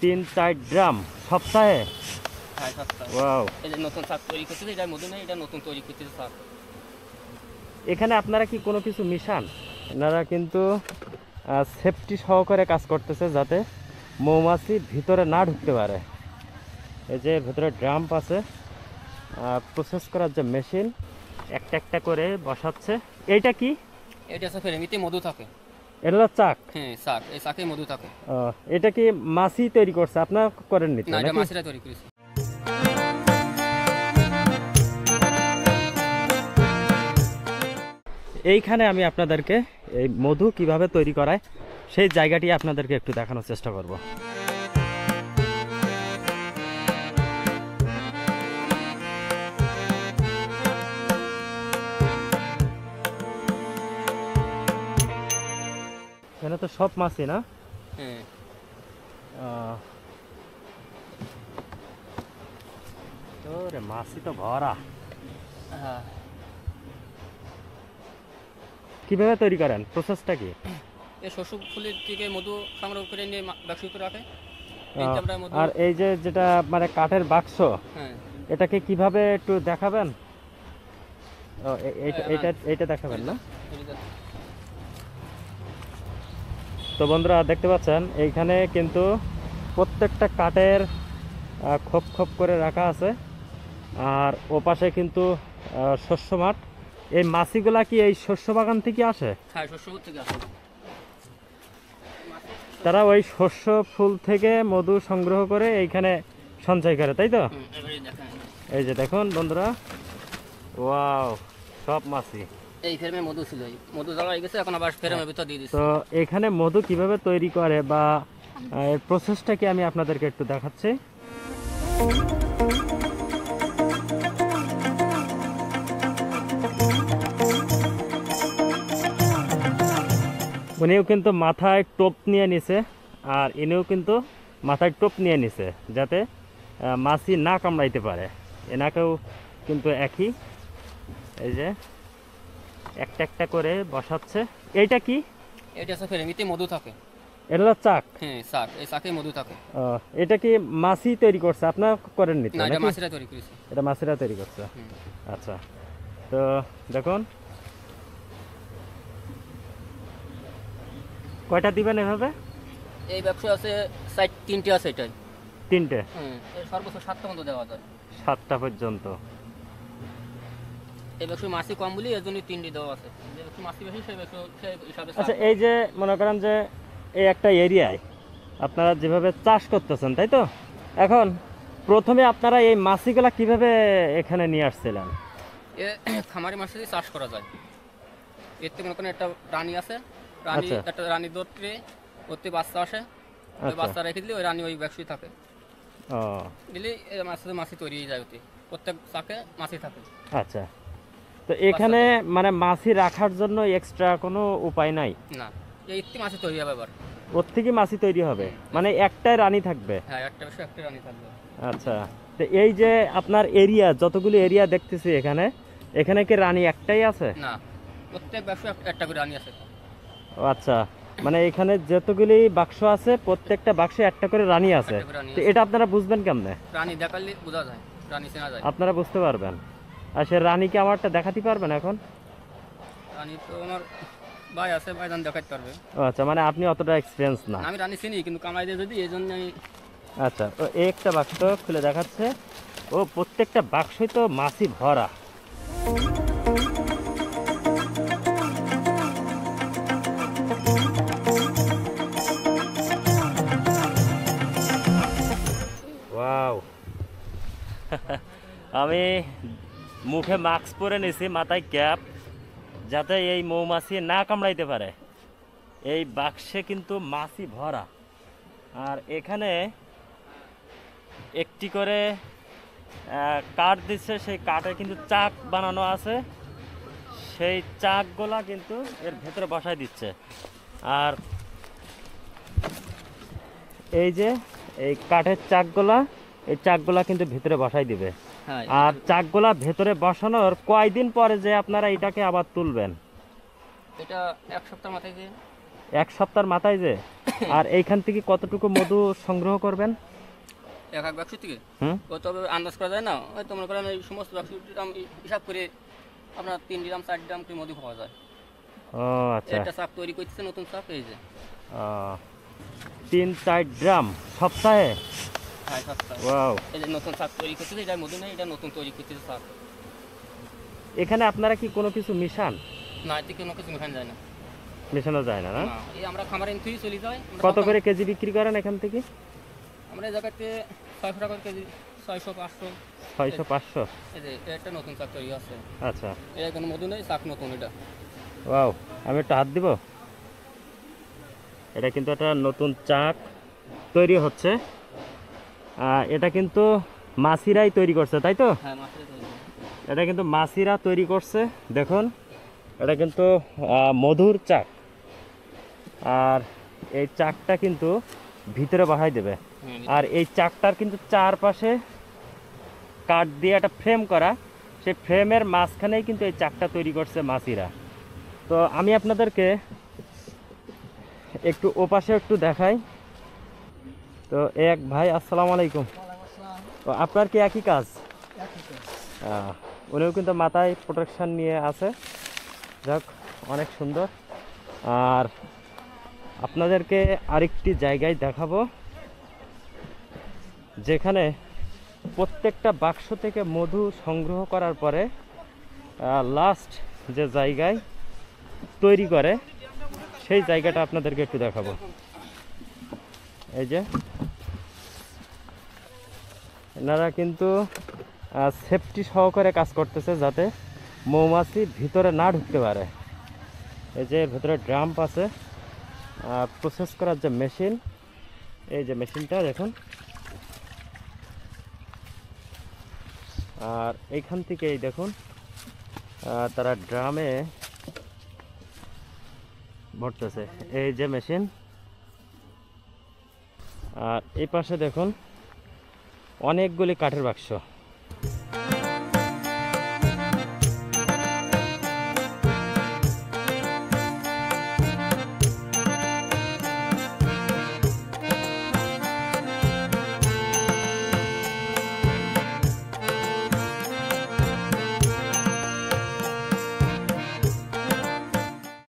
3-4 drum সপ্তাহে? হ্যাঁ সপ্তাহে। ওয়াও, এই যে নতুন শাক তৈরি করতেছে, এটা মধু নেই, এটা নতুন তৈরি করতেছে শাক। এখানে আপনারা কি কোনো কিছু মিশান? এনারা কিন্তু সেফটি সহকারে কাজ করতেছে যাতে মৌমাছি ভিতরে না ঢুকতে পারে। এই যে ভিতরে ড্রাম আছে, প্রসেস করার যে মেশিন একটা একটা করে বসাচ্ছে। এইটা কি? এটা আছে ফেরেমিতে মধু থাকে। এটা হলো চাক? হ্যাঁ চাক, এই চাকে মধু থাকে। এটা কি মাছি তৈরি করছে, আপনার করেননি তো? না, এটা নাকি মাছিরা তৈরি করেছে। এইখানে আমি আপনাদেরকে এই মধু কিভাবে তৈরি করায় সেই জায়গাটি আপনাদেরকে একটু দেখানোর চেষ্টা করব। এখানে তো সব মাছই না? হ্যাঁ। ওরে মাছই তো ভরা। হ্যাঁ। কিভাবে তৈরি করেন, প্রসেসটা কি? এই শস্য ফুলের থেকে মধু সংগ্রহ করে নিয়ে বাক্সতে রাখে। আর এই যে যেটা মানে কাঠের বাক্স, হ্যাঁ, এটাকে কিভাবে একটু দেখাবেন? এইটা দেখাবেন না? তো বন্ধুরা দেখতে পাচ্ছেন এইখানে কিন্তু প্রত্যেকটা কাঠের খোপ খোপ করে রাখা আছে, আর ওপাশে কিন্তু শস্য মাঠ। এই মাছিগুলা কি এই শস্য বাগান থেকে আসে? হ্যাঁ, শস্য থেকে আসে। তারা ওই শস্য ফুল থেকে মধু সংগ্রহ করে এইখানে সঞ্চয় করে, তাই তো? এই যে দেখুন বন্ধুরা, ওয়াও, সব মাছি। এই ফ্রেমে মধু ছিল, মধু জ্বালা হয়ে গেছে, এখন আবার ফ্রেমের ভিতর দিয়ে দিচ্ছে। তো এখানে মধু কিভাবে তৈরি করে বা এর প্রসেসটা কি আমি আপনাদেরকে একটু দেখাচ্ছি। উনিও কিন্তু মাথায় টোপ নিয়ে নিছে, আর ইনিও কিন্তু মাথায় টোপ নিয়ে নিছে যাতে মাছি না কামড়াইতে পারে। এনাকেও কিন্তু একই, এই যে একটা একটা করে বসাচ্ছে। এইটা কি? এটা আছে ফ্রেমিতে মধু থাকে। এটা হলো চাক? হ্যাঁ চাক, এই চাকে মধু থাকে। এটা কি মাছি তৈরি করছে, আপনার করেননি তো? না, এটা মাছিরা তৈরি করেছে। এটা মাছিরা তৈরি করছে। আচ্ছা, তো দেখুন কয়টা দিবেন এভাবে? এই ব্যবসা আছে তিনটে আছে, এটাই তিনটে? সর্বোচ্চ 7টা মতো দেওয়া যায়। 7টা পর্যন্ত? এই ব্যবসা মাছি কম বলি এর জন্য 3টে দেওয়া আছে, যে ব্যবসা মাছি বেশি সেই ব্যবসা সেই হিসাবে। আচ্ছা, এই যে মনে করেন যে এই একটা এরিয়ায় আপনারা যেভাবে চাষ করতেছেন, তাই তো? এখন প্রথমে আপনারা এই মাছিগুলা কিভাবে এখানে নিয়ে আসছিলেন? খামারি মাছ দিয়ে চাষ করা যায়। এর থেকে মনে করেন একটা রানী আছে, রানী একটা রানী ধরতে ওতে বাচ্চা আসে, ওই বাচ্চা রেখে দিলে ওই রানী ওই ব্যবসায়ী থাকে। দিলে মাছি তৈরি হয়ে যায়, ওতে প্রত্যেক চাকে মাছি থাকে। আচ্ছা, তো এখানে মানে মাছি রাখার জন্য এক্সট্রা কোনো উপায় নাই? না, এই মাছি তৈরি হবে। আবার ওর থেকে মাছি তৈরি হবে, মানে একটাই রানী থাকবে? হ্যাঁ, একটা বিষয় একটা রানী থাকবে। আচ্ছা, তো এই যে আপনার এরিয়া, যতগুলো এরিয়া দেখতেছি এখানে, এখানে কি রানী একটাই আছে? না, প্রত্যেক ব্যবসা একটা করে রানী আছে। আচ্ছা, মানে এখানে যতগুলি বাক্স আছে প্রত্যেকটা বাক্সে একটা করে রানী আছে। তো এটা আপনারা বুঝবেন কেমনে? রানী দেখালে বোঝা যায়, রানী চেনা যায়। আপনারা বুঝতে পারবেন? আর সে রানীকে আমারটা দেখাতে পারবেন এখন? রানী তো আমার ভাই আছে, ভাই জান দেখাতে পারবে। আচ্ছা, মানে আপনি অতটা এক্সপিরিয়েন্স না? আমি রানী চিনি কিন্তু কামাই দিয়ে যদি, এই জন্য আমি। আচ্ছা, তো একটা বাক্স খুলে দেখাচ্ছে, ও প্রত্যেকটা বাক্সই তো মাছি ভরা। ওয়াও, আমি মুখে মাস্ক পরে নিছি, মাথায় ক্যাপ, যাতে এই মৌমাছি না কামড়াইতে পারে। এই বাক্সে কিন্তু মাছি ভরা, আর এখানে একটি করে কাঠ দিচ্ছে, সেই কাঠে কিন্তু চাক বানানো আছে, সেই চাকগুলা কিন্তু এর ভেতরে বসায় দিচ্ছে। আর এই যে এই কাঠের চাকগুলা, এই চাকগুলা কিন্তু ভেতরে বসাই দিবে। আর চাকগুলা ভেতরে বসানোর কয়দিন পরে যে আপনারা এটাকে আবার তুলবেন? এটা 1 সপ্তাহ মাথায় দিয়ে। এক সপ্তাহের মাথায় যে। আর এইখান থেকে কতটুকু মধু সংগ্রহ করবেন? এক এক ব্যবসা থেকে হুম। ও তবে আন্দাজ করা যায় না, ওই তো মনে করেন এই সমস্ত ব্যবসা হিসাব করে আপনার 3 গ্রাম 4 গ্রাম করে মধু পাওয়া যায়। ও আচ্ছা। একটা চাক তৈরি করতেছে, নতুন চাক, এই যে 3-4 গ্রাম সপ্তাহে? হ্যাঁ সপ্তাহে। ওয়াও। এই যে নতুন চাক তৈরি করতেছে, এটা মধু নেই, এটা নতুন তৈরি করতেছে চাক। এখানে আপনারা কি কোনো কিছু মিশান? না, এতে কোনো কিছু মেখান যায় না। মেশানো যায় না? না, না, এই আমরা খামারে থুই চলে যাই। কত করে কেজি বিক্রি করেন এখান থেকে? আমরা এই জায়গাতে 600 টাকা কেজি, 600 500। 600-500? এই যে একটা নতুন চাক তৈরি আছে। আচ্ছা। এটা কোনো মধু নেই, চাক নতুন এটা। ওয়াও, আমি একটু হাত দিব। এটা কিন্তু একটা নতুন চাক তৈরি হচ্ছে। এটা কিন্তু মাসিরাই তৈরি করছে, তাই তো? হ্যাঁ, মাছের তৈরি। এটা কিন্তু মাসিরা তৈরি করছে। দেখুন, এটা কিন্তু মধুর চাক। আর এই চাকটা কিন্তু ভিতরে বাহাই দেবে। আর এই চাকটার কিন্তু চারপাশে কাঠ দিয়ে একটা ফ্রেম করা, সেই ফ্রেমের মাঝখানেই কিন্তু এই চাকটা তৈরি করছে মাসিরা। তো আমি আপনাদেরকে একটু ওপাশে একটু দেখাই। তো এক ভাই, আসসালামু আলাইকুম। তো আপনার কি একই কাজ? উনিও কিন্তু মাথায় প্রোটেকশন নিয়ে আছে। যাক, অনেক সুন্দর। আর আপনাদেরকে আরেকটি জায়গায় দেখাবো, যেখানে প্রত্যেকটা বাক্স থেকে মধু সংগ্রহ করার পরে লাস্ট যে জায়গায় তৈরি করে, সেই জায়গাটা আপনাদেরকে একটু দেখাবো। এই যে এনারা কিন্তু সেফটি সহকারে কাজ করতেছে, যাতে মৌমাছি ভিতরে না ঢুকতে পারে। এই যে ভিতরে ড্রাম আছে, প্রসেস করার যে মেশিন, এই যে মেশিনটা দেখুন। আর এইখান থেকেই দেখুন তারা ড্রামে ভরতেছে, এই যে মেশিন। আর এই পাশে দেখুন অনেকগুলি কাঠের বাক্স।